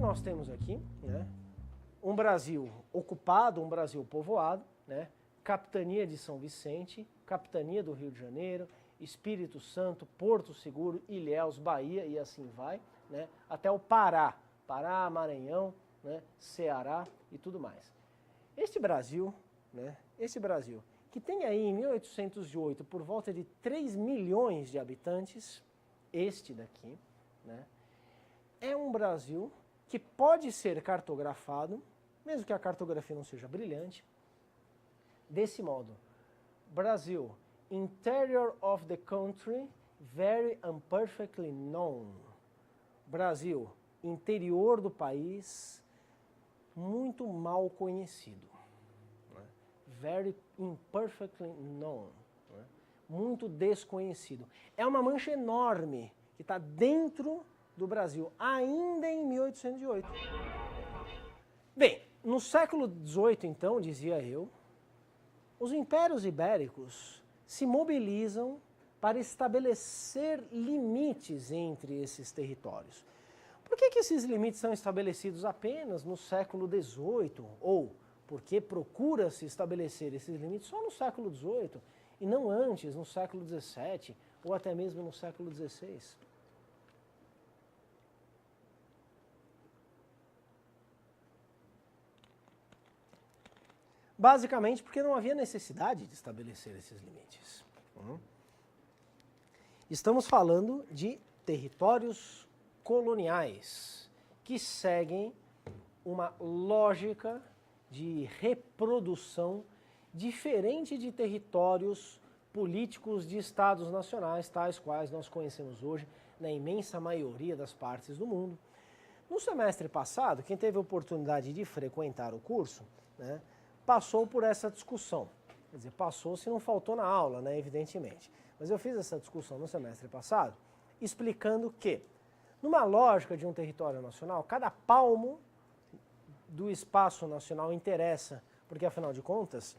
nós temos aqui, né, um Brasil ocupado, um Brasil povoado, né, Capitania de São Vicente, Capitania do Rio de Janeiro, Espírito Santo, Porto Seguro, Ilhéus, Bahia e assim vai, né, até o Pará, Maranhão, né, Ceará e tudo mais. Este Brasil, né, que tem aí em 1808 por volta de 3 milhões de habitantes, este daqui, né, é um Brasil que pode ser cartografado, mesmo que a cartografia não seja brilhante, desse modo: Brasil, interior of the country, very imperfectly known. Brasil, interior do país, muito mal conhecido. Very imperfectly known. Muito desconhecido. É uma mancha enorme que está dentro do Brasil, ainda em 1808. Bem, no século XVIII, então, dizia eu, os impérios ibéricos se mobilizam para estabelecer limites entre esses territórios. Por que esses limites são estabelecidos apenas no século XVIII? Ou por que procura-se estabelecer esses limites só no século XVIII e não antes, no século XVII ou até mesmo no século XVI? Basicamente porque não havia necessidade de estabelecer esses limites. Estamos falando de territórios coloniais que seguem uma lógica de reprodução diferente de territórios políticos de estados nacionais, tais quais nós conhecemos hoje na imensa maioria das partes do mundo. No semestre passado, quem teve a oportunidade de frequentar o curso, né, passou por essa discussão. Quer dizer, passou se não faltou na aula, né, evidentemente. Mas eu fiz essa discussão no semestre passado, explicando que, numa lógica de um território nacional, cada palmo do espaço nacional interessa, porque, afinal de contas,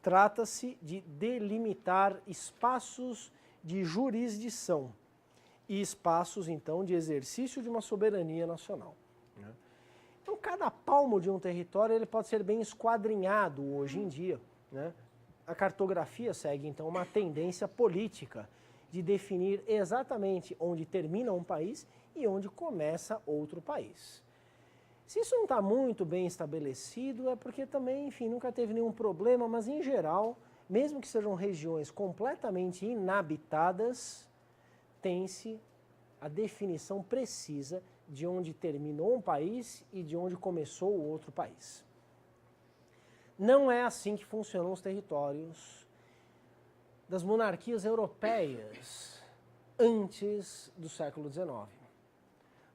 trata-se de delimitar espaços de jurisdição e espaços, então, de exercício de uma soberania nacional. Então, cada palmo de um território ele pode ser bem esquadrinhado hoje em dia, né? A cartografia segue, então, uma tendência política de definir exatamente onde termina um país e onde começa outro país. Se isso não está muito bem estabelecido, é porque também, enfim, nunca teve nenhum problema, mas, em geral, mesmo que sejam regiões completamente inabitadas, tem-se a definição precisa de onde terminou um país e de onde começou o outro país. Não é assim que funcionam os territórios das monarquias europeias antes do século XIX.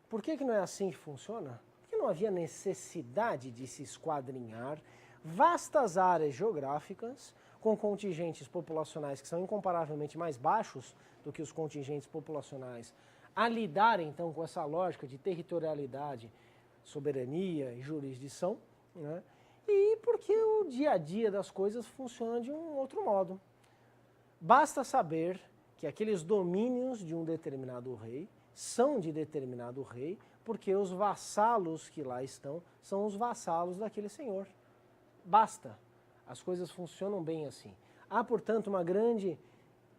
Por que não é assim que funciona? Porque não havia necessidade de se esquadrinhar vastas áreas geográficas com contingentes populacionais que são incomparavelmente mais baixos do que os contingentes populacionais a lidar, então, com essa lógica de territorialidade, soberania e jurisdição, né? E porque o dia a dia das coisas funciona de um outro modo. Basta saber que aqueles domínios de um determinado rei são de determinado rei, porque os vassalos que lá estão são os vassalos daquele senhor. Basta. As coisas funcionam bem assim. Há, portanto, uma grande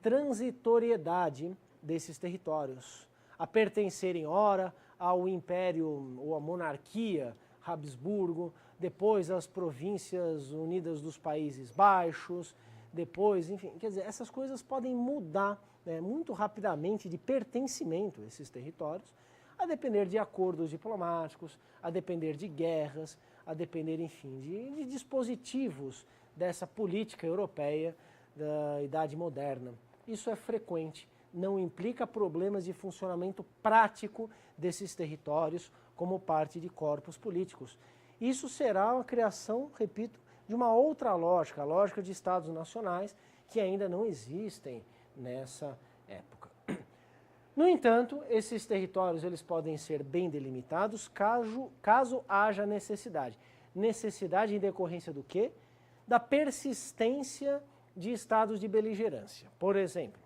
transitoriedade desses territórios, a pertencerem ora ao Império ou à monarquia Habsburgo, depois às Províncias Unidas dos Países Baixos, depois, enfim, quer dizer, essas coisas podem mudar, né, muito rapidamente de pertencimento a esses territórios, a depender de acordos diplomáticos, a depender de guerras, a depender, enfim, de dispositivos dessa política europeia da Idade Moderna. Isso é frequente, não implica problemas de funcionamento prático desses territórios como parte de corpos políticos. Isso será a criação, repito, de uma outra lógica, a lógica de estados nacionais, que ainda não existem nessa época. No entanto, esses territórios eles podem ser bem delimitados caso haja necessidade. Necessidade em decorrência do quê? Da persistência de estados de beligerância. Por exemplo,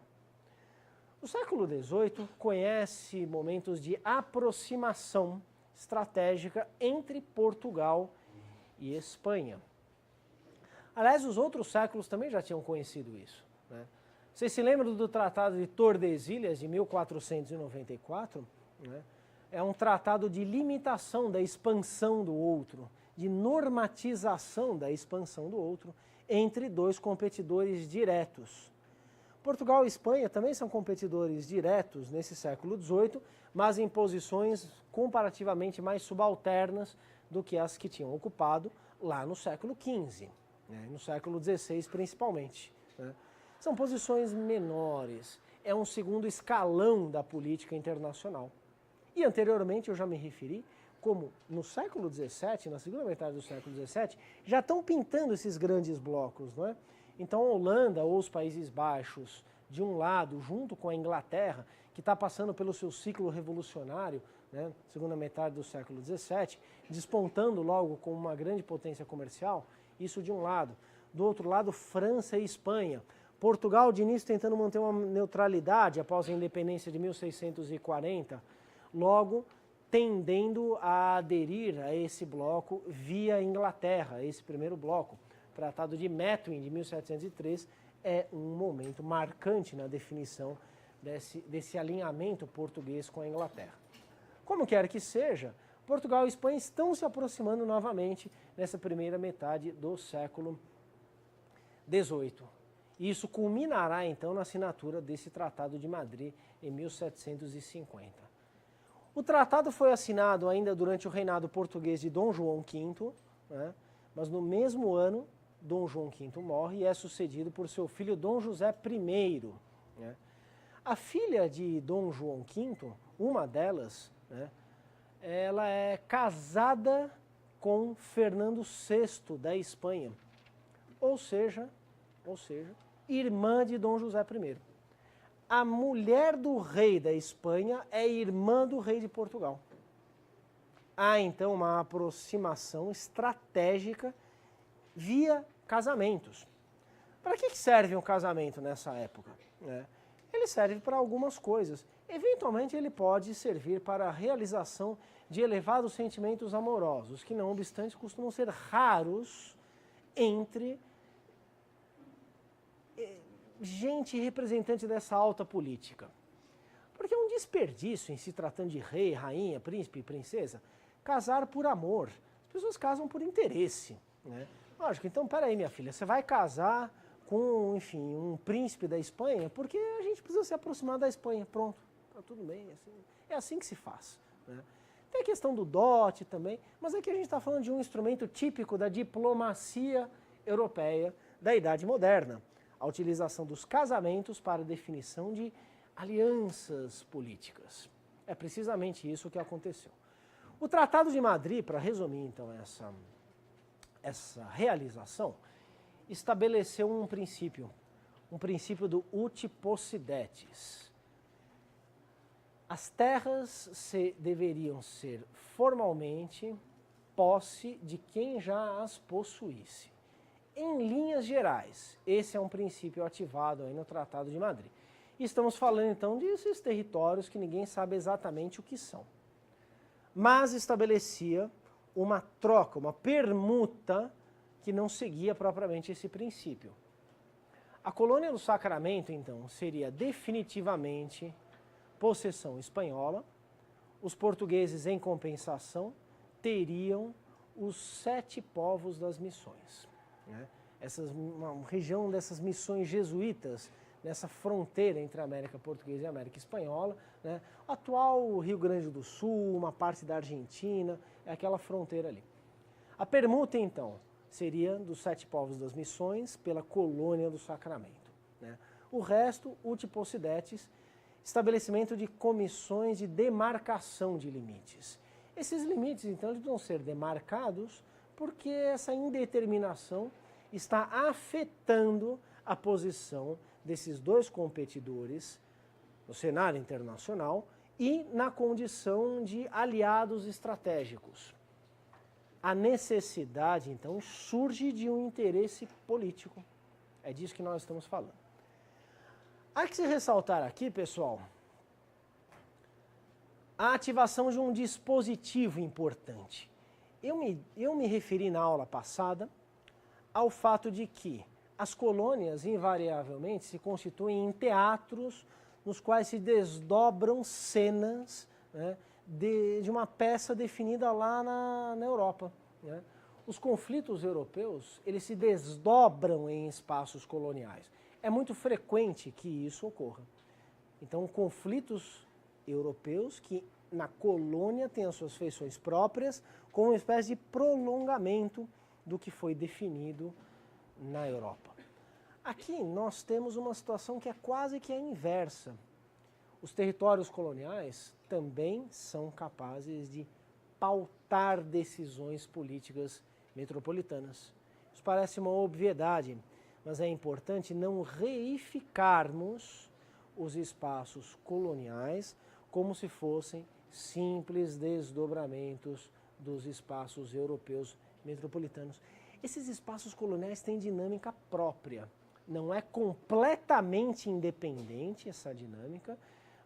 o século XVIII conhece momentos de aproximação estratégica entre Portugal e Espanha. Aliás, os outros séculos também já tinham conhecido isso, né? Vocês se lembram do Tratado de Tordesilhas, de 1494? Né? É um tratado de limitação da expansão do outro, de normatização da expansão do outro, entre dois competidores diretos. Portugal e Espanha também são competidores diretos nesse século XVIII, mas em posições comparativamente mais subalternas do que as que tinham ocupado lá no século XV, né, no século XVI principalmente, né. São posições menores, é um segundo escalão da política internacional. E anteriormente eu já me referi como no século XVII, na segunda metade do século XVII, já estão pintando esses grandes blocos, não é? Então a Holanda ou os Países Baixos, de um lado, junto com a Inglaterra, que está passando pelo seu ciclo revolucionário, né, segunda metade do século XVII, despontando logo como uma grande potência comercial, isso de um lado. Do outro lado, França e Espanha. Portugal, de início, tentando manter uma neutralidade após a independência de 1640, logo tendendo a aderir a esse bloco via Inglaterra, esse primeiro bloco. O Tratado de Methuen, de 1703, é um momento marcante na definição desse alinhamento português com a Inglaterra. Como quer que seja, Portugal e Espanha estão se aproximando novamente nessa primeira metade do século XVIII. Isso culminará, então, na assinatura desse Tratado de Madrid em 1750. O tratado foi assinado ainda durante o reinado português de Dom João V, né? Mas no mesmo ano, Dom João V morre e é sucedido por seu filho Dom José I. Né? A filha de Dom João V, uma delas, né, ela é casada com Fernando VI da Espanha, ou seja, irmã de Dom José I. A mulher do rei da Espanha é irmã do rei de Portugal. Há então uma aproximação estratégica via casamentos. Para que serve um casamento nessa época? Ele serve para algumas coisas. Eventualmente ele pode servir para a realização de elevados sentimentos amorosos, que não obstante costumam ser raros entre gente representante dessa alta política. Porque é um desperdício em se tratando de rei, rainha, príncipe e princesa, casar por amor. As pessoas casam por interesse, né? Lógico, então peraí minha filha, você vai casar com, enfim, um príncipe da Espanha, porque a gente precisa se aproximar da Espanha, pronto, tá tudo bem, é assim que se faz, né? Tem a questão do dote também, mas aqui a gente está falando de um instrumento típico da diplomacia europeia da Idade Moderna, a utilização dos casamentos para definição de alianças políticas. É precisamente isso que aconteceu. O Tratado de Madrid, para resumir então essa realização, estabeleceu um princípio do uti possidetis. As terras deveriam ser formalmente posse de quem já as possuísse. Em linhas gerais, esse é um princípio ativado aí no Tratado de Madrid. Estamos falando então desses territórios que ninguém sabe exatamente o que são. Mas estabelecia uma troca, uma permuta que não seguia propriamente esse princípio. A colônia do Sacramento, então, seria definitivamente possessão espanhola. Os portugueses, em compensação, teriam os 7 povos das missões. Né? Uma região dessas missões jesuítas, nessa fronteira entre a América Portuguesa e a América Espanhola, né? O atual Rio Grande do Sul, uma parte da Argentina, é aquela fronteira ali. A permuta, então, seria dos 7 povos das missões pela colônia do Sacramento. Né? O resto, uti possidetis, estabelecimento de comissões de demarcação de limites. Esses limites, então, eles vão ser demarcados porque essa indeterminação está afetando a posição desses dois competidores no cenário internacional e na condição de aliados estratégicos. A necessidade, então, surge de um interesse político. É disso que nós estamos falando. Há que se ressaltar aqui, pessoal, a ativação de um dispositivo importante. Eu me referi na aula passada ao fato de que as colônias, invariavelmente, se constituem em teatros nos quais se desdobram cenas, né, de uma peça definida lá na Europa. Né? Os conflitos europeus, eles se desdobram em espaços coloniais. É muito frequente que isso ocorra. Então, conflitos europeus que na colônia têm as suas feições próprias, como uma espécie de prolongamento do que foi definido na Europa. Aqui nós temos uma situação que é quase que a inversa. Os territórios coloniais também são capazes de pautar decisões políticas metropolitanas. Isso parece uma obviedade, mas é importante não reificarmos os espaços coloniais como se fossem simples desdobramentos dos espaços europeus metropolitanos. Esses espaços coloniais têm dinâmica própria. Não é completamente independente essa dinâmica,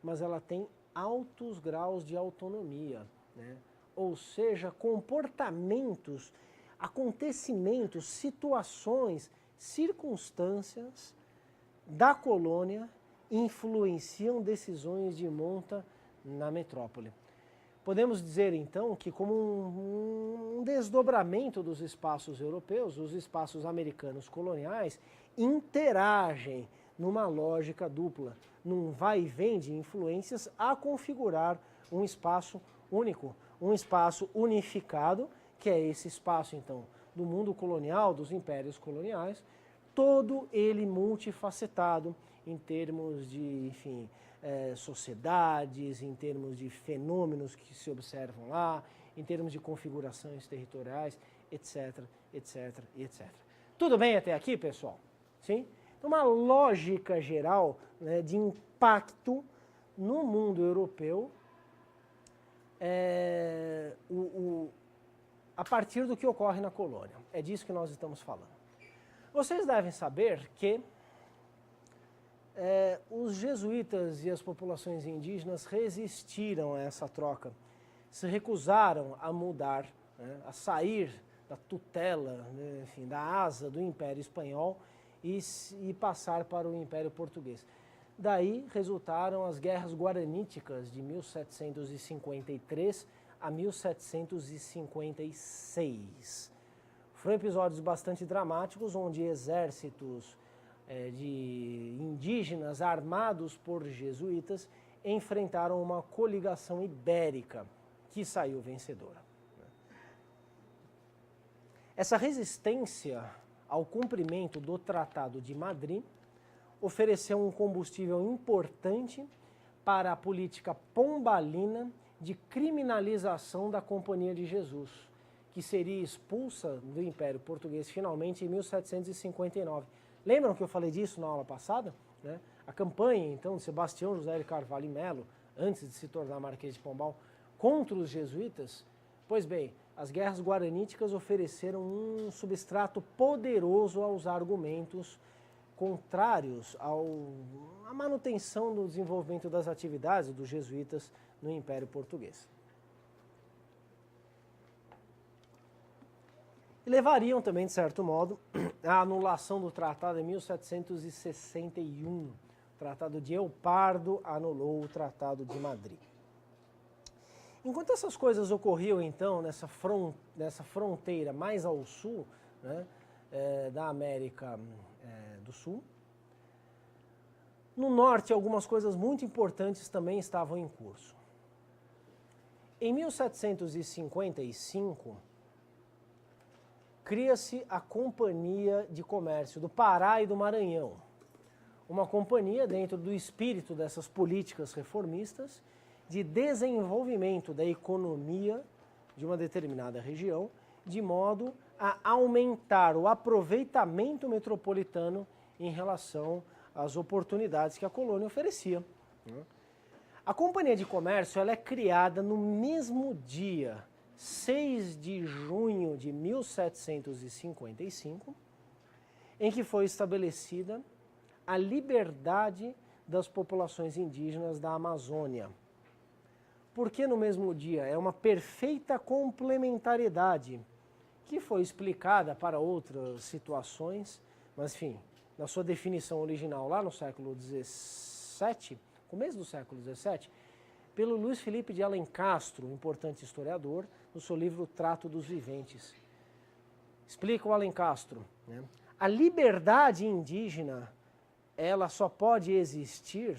mas ela tem altos graus de autonomia, né? Ou seja, comportamentos, acontecimentos, situações, circunstâncias da colônia influenciam decisões de monta na metrópole. Podemos dizer, então, que como um desdobramento dos espaços europeus, os espaços americanos coloniais interagem numa lógica dupla, num vai e vem de influências a configurar um espaço único, um espaço unificado, que é esse espaço, então, do mundo colonial, dos impérios coloniais, todo ele multifacetado em termos de, enfim, sociedades, em termos de fenômenos que se observam lá, em termos de configurações territoriais, etc, etc, etc. Tudo bem até aqui, pessoal? Sim? Então, uma lógica geral, né, de impacto no mundo europeu a partir do que ocorre na colônia. É disso que nós estamos falando. Vocês devem saber que os jesuítas e as populações indígenas resistiram a essa troca, se recusaram a mudar, né, a sair da tutela, né, enfim, da asa do Império Espanhol e passar para o Império Português. Daí resultaram as guerras guaraníticas de 1753 a 1756. Foram episódios bastante dramáticos, onde exércitos de indígenas armados por jesuítas enfrentaram uma coligação ibérica que saiu vencedora. Essa resistência ao cumprimento do Tratado de Madrid ofereceu um combustível importante para a política pombalina de criminalização da Companhia de Jesus, que seria expulsa do Império Português finalmente em 1759. Lembram que eu falei disso na aula passada? Né? A campanha, então, de Sebastião José de Carvalho e Melo, antes de se tornar Marquês de Pombal, contra os jesuítas? Pois bem, as guerras guaraníticas ofereceram um substrato poderoso aos argumentos contrários à manutenção do desenvolvimento das atividades dos jesuítas no Império Português. E levariam também, de certo modo, à anulação do tratado em 1761. O Tratado de El Pardo anulou o Tratado de Madrid. Enquanto essas coisas ocorriam, então, nessa fronteira mais ao sul, né, da América do Sul, no norte algumas coisas muito importantes também estavam em curso. Em 1755, cria-se a Companhia de Comércio do Pará e do Maranhão, uma companhia dentro do espírito dessas políticas reformistas de desenvolvimento da economia de uma determinada região, de modo a aumentar o aproveitamento metropolitano em relação às oportunidades que a colônia oferecia. A Companhia de Comércio ela é criada no mesmo dia, 6 de junho de 1755, em que foi estabelecida a liberdade das populações indígenas da Amazônia, Por que no mesmo dia? É uma perfeita complementariedade que foi explicada para outras situações, mas enfim, na sua definição original lá no século XVII, começo do século XVII, pelo Luiz Felipe de Alencastro, importante historiador, no seu livro Trato dos Viventes. Explica o Alencastro, né? A liberdade indígena, ela só pode existir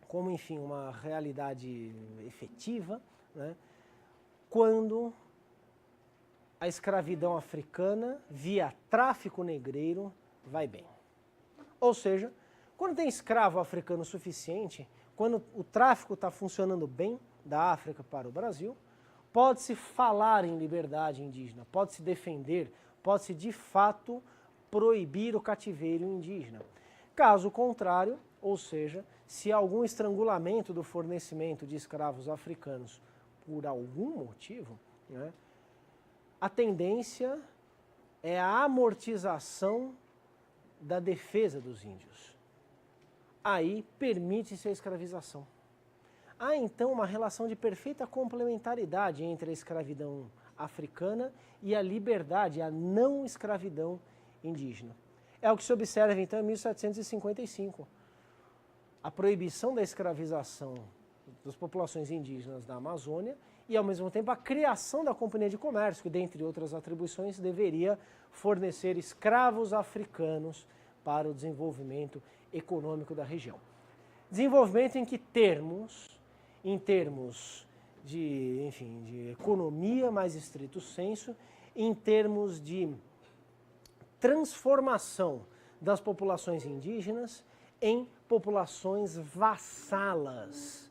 como, enfim, uma realidade efetiva, né, quando a escravidão africana, via tráfico negreiro, vai bem. Ou seja, quando tem escravo africano suficiente, quando o tráfico está funcionando bem da África para o Brasil, pode-se falar em liberdade indígena, pode-se defender, pode-se de fato proibir o cativeiro indígena. Caso contrário, ou seja, se há algum estrangulamento do fornecimento de escravos africanos por algum motivo, né, a tendência é a amortização da defesa dos índios. Aí permite-se a escravização. Há então uma relação de perfeita complementaridade entre a escravidão africana e a liberdade, a não escravidão indígena. É o que se observa então em 1755. A proibição da escravização das populações indígenas da Amazônia e, ao mesmo tempo, a criação da Companhia de Comércio, que, dentre outras atribuições, deveria fornecer escravos africanos para o desenvolvimento econômico da região. Desenvolvimento em que termos? Em termos de, enfim, de economia mais estrito sensu, em termos de transformação das populações indígenas em populações vassalas.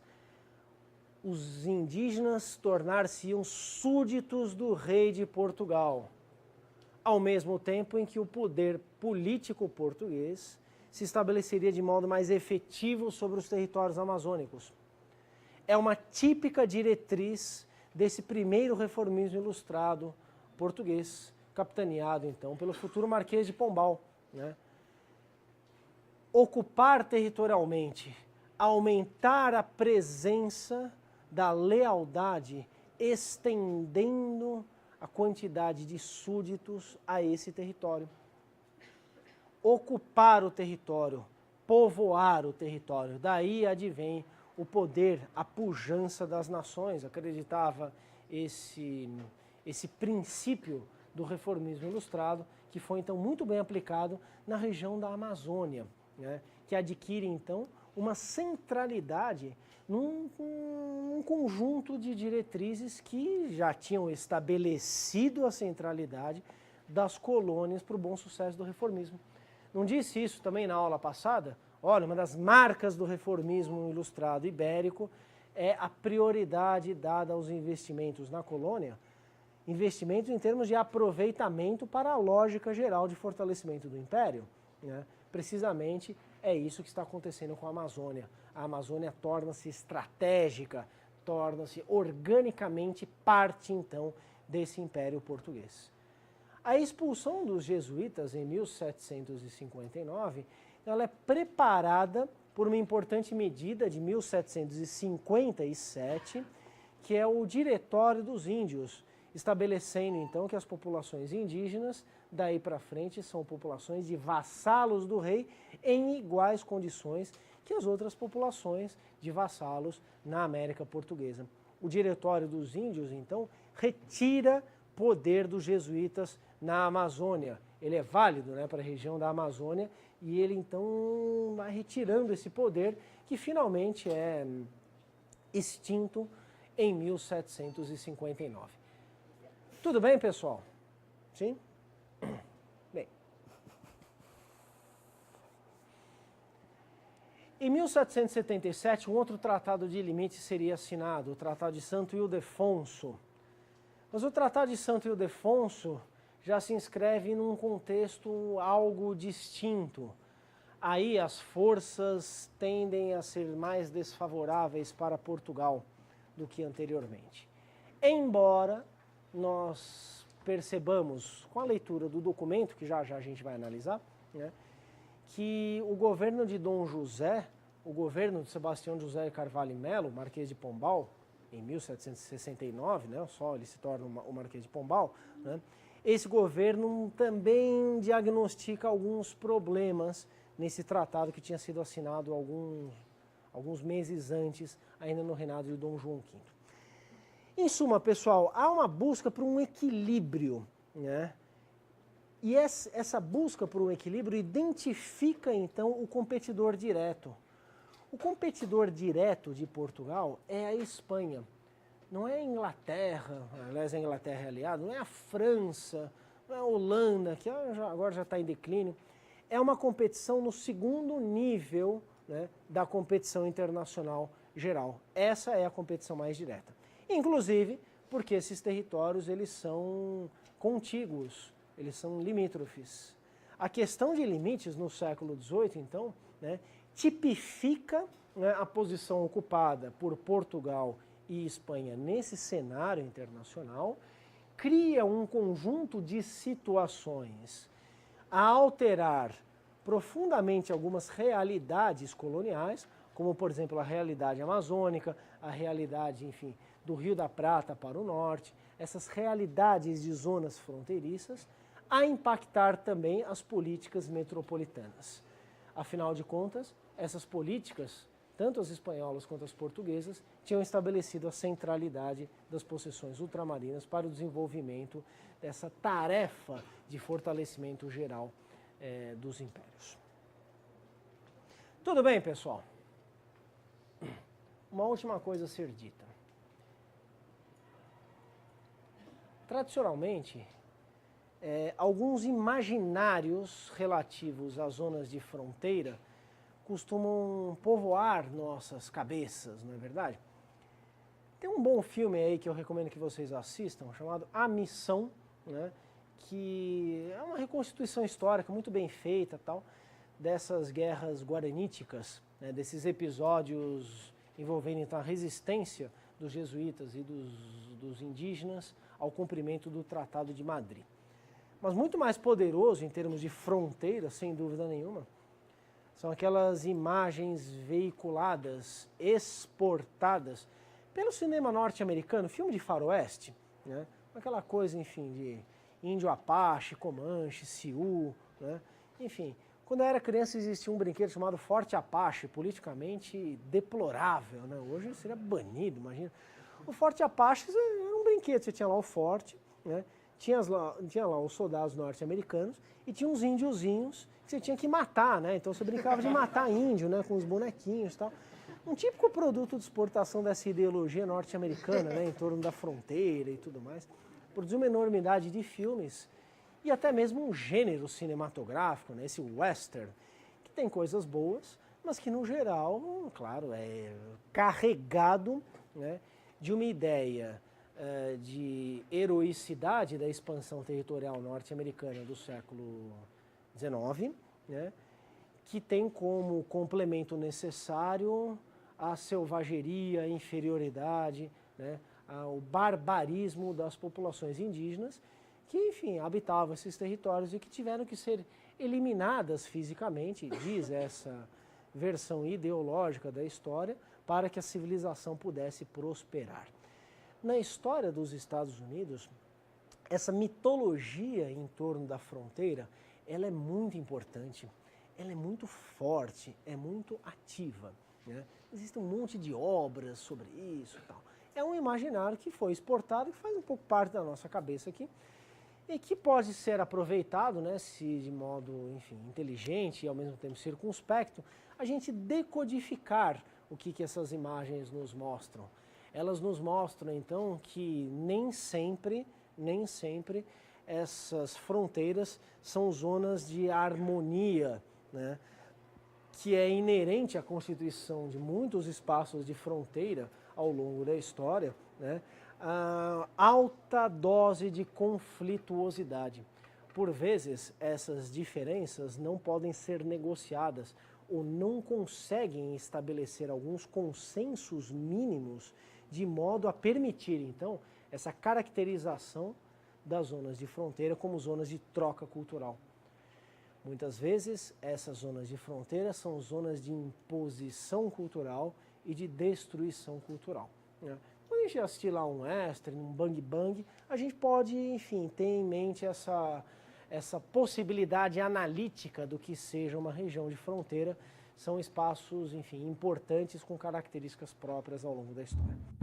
Os indígenas tornar-se-iam súditos do rei de Portugal, ao mesmo tempo em que o poder político português se estabeleceria de modo mais efetivo sobre os territórios amazônicos. É uma típica diretriz desse primeiro reformismo ilustrado português, capitaneado então pelo futuro Marquês de Pombal, né? Ocupar territorialmente, aumentar a presença da lealdade, estendendo a quantidade de súditos a esse território. Ocupar o território, povoar o território, daí advém o poder, a pujança das nações, acreditava esse princípio do reformismo ilustrado, que foi então muito bem aplicado na região da Amazônia, né, que adquire então uma centralidade num conjunto de diretrizes que já tinham estabelecido a centralidade das colônias para o bom sucesso do reformismo. Não disse isso também na aula passada? Olha, uma das marcas do reformismo ilustrado ibérico é a prioridade dada aos investimentos na colônia, investimentos em termos de aproveitamento para a lógica geral de fortalecimento do império, né? Precisamente é isso que está acontecendo com a Amazônia. A Amazônia torna-se estratégica, torna-se organicamente parte, então, desse império português. A expulsão dos jesuítas em 1759, ela é preparada por uma importante medida de 1757, que é o Diretório dos Índios, estabelecendo então que as populações indígenas, daí para frente, são populações de vassalos do rei em iguais condições que as outras populações de vassalos na América Portuguesa. O Diretório dos Índios, então, retira poder dos jesuítas na Amazônia. Ele é válido, né, para a região da Amazônia e ele então vai retirando esse poder que finalmente é extinto em 1759. Tudo bem, pessoal? Sim? Bem. Em 1777, um outro tratado de limites seria assinado, o Tratado de Santo Ildefonso. Mas o Tratado de Santo Ildefonso já se inscreve num contexto algo distinto. Aí as forças tendem a ser mais desfavoráveis para Portugal do que anteriormente. Embora nós percebamos, com a leitura do documento, que já já a gente vai analisar, né, que o governo de Dom José, o governo de Sebastião José de Carvalho e Melo, Marquês de Pombal, em 1769, né, só ele se torna o Marquês de Pombal, né, esse governo também diagnostica alguns problemas nesse tratado que tinha sido assinado alguns meses antes, ainda no reinado de Dom João V. Em suma, pessoal, há uma busca por um equilíbrio, né? E essa busca por um equilíbrio identifica, então, o competidor direto. O competidor direto de Portugal é a Espanha. Não é a Inglaterra, aliás, a Inglaterra é aliada, não é a França, não é a Holanda, que agora já está em declínio. É uma competição no segundo nível, né, da competição internacional geral. Essa é a competição mais direta. Inclusive porque esses territórios eles são contíguos, eles são limítrofes. A questão de limites no século XVIII, então, né, tipifica, né, a posição ocupada por Portugal e Espanha nesse cenário internacional, cria um conjunto de situações a alterar profundamente algumas realidades coloniais, como, por exemplo, a realidade amazônica, a realidade, enfim, do Rio da Prata para o norte, essas realidades de zonas fronteiriças, a impactar também as políticas metropolitanas. Afinal de contas, essas políticas, tanto as espanholas quanto as portuguesas, tinham estabelecido a centralidade das possessões ultramarinas para o desenvolvimento dessa tarefa de fortalecimento geral dos impérios. Tudo bem, pessoal? Uma última coisa a ser dita. Tradicionalmente, alguns imaginários relativos às zonas de fronteira costumam povoar nossas cabeças, não é verdade? Tem um bom filme aí que eu recomendo que vocês assistam, chamado A Missão, né, que é uma reconstituição histórica muito bem feita, tal, dessas guerras guaraníticas, né, desses episódios envolvendo então, a resistência dos jesuítas e dos indígenas ao cumprimento do Tratado de Madrid. Mas muito mais poderoso em termos de fronteira, sem dúvida nenhuma, são aquelas imagens veiculadas, exportadas pelo cinema norte-americano, filme de faroeste, né? Aquela coisa, enfim, de índio Apache, Comanche, Sioux, né? Enfim, quando eu era criança existia um brinquedo chamado Forte Apache, politicamente deplorável, né? Hoje seria banido, imagina. O Forte Apache era um brinquedo, você tinha lá o forte, né? Tinha lá os soldados norte-americanos e tinha uns índiozinhos que você tinha que matar, né? Então você brincava de matar índio, né? Com os bonequinhos e tal. Um típico produto de exportação dessa ideologia norte-americana, né? Em torno da fronteira e tudo mais. Produziu uma enormidade de filmes e até mesmo um gênero cinematográfico, né? Esse western, que tem coisas boas, mas que no geral, claro, é carregado, né, de uma ideia de heroicidade da expansão territorial norte-americana do século XIX, né, que tem como complemento necessário a selvageria, a inferioridade, né, o barbarismo das populações indígenas que, enfim, habitavam esses territórios e que tiveram que ser eliminadas fisicamente, diz essa versão ideológica da história, para que a civilização pudesse prosperar. Na história dos Estados Unidos, essa mitologia em torno da fronteira, ela é muito importante, ela é muito forte, é muito ativa, né? Existe um monte de obras sobre isso e tal. É um imaginário que foi exportado, que faz um pouco parte da nossa cabeça aqui, e que pode ser aproveitado, né, se de modo, enfim, inteligente e ao mesmo tempo circunspecto, a gente decodificar o que essas imagens nos mostram. Elas nos mostram, então, que nem sempre essas fronteiras são zonas de harmonia, né, que é inerente à constituição de muitos espaços de fronteira ao longo da história, né, a alta dose de conflituosidade. Por vezes, essas diferenças não podem ser negociadas ou não conseguem estabelecer alguns consensos mínimos de modo a permitir, então, essa caracterização das zonas de fronteira como zonas de troca cultural. Muitas vezes, essas zonas de fronteira são zonas de imposição cultural e de destruição cultural. né? Quando a gente assistir lá um western, um bang bang, a gente pode, enfim, ter em mente essa possibilidade analítica do que seja uma região de fronteira. São espaços, enfim, importantes com características próprias ao longo da história.